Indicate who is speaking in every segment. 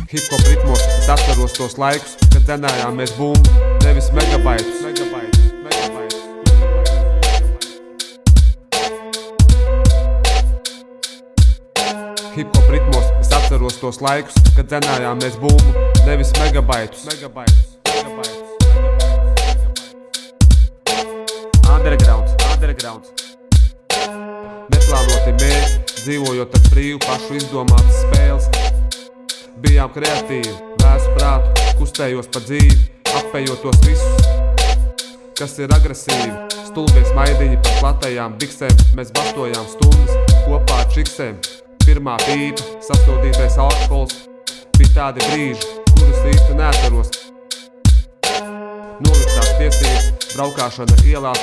Speaker 1: Hip-hop ritmos es atceros tos laikus, kad dzenājām mēs bumbu, nevis megabaitus. Hip-hop ritmos es atceros tos laikus, kad dzenājām mēs bumbu, nevis megabaitus. Underground. Neplānoti mērķi, dzīvojot ar brīvu pašu izdomātas spēles. Bijām kreatīvi, vēsu prātu, kustējos pa dzīvi, apējot tos visus, kas ir agresīvi. Stulbies maidiņi par platajām biksēm, mēs bastojām stundas kopā ar čiksēm. Pirmā pīpa, sastodītais alkohols, bija tādi brīži, kurus īsti neatceros. Noliktās tiesības, braukāšana ielās,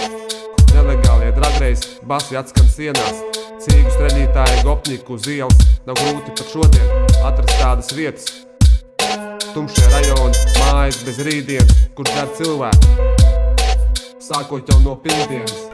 Speaker 1: nelegālie dragreis, basi atskan sienās. Cīgu streņītāji gopņiku uz ielas, nav grūti pat šodien atrast tādas vietas. Tumšie rajoni, mājas bez rītdienas, kur der cilvēku, sākot jau no pirmdienas.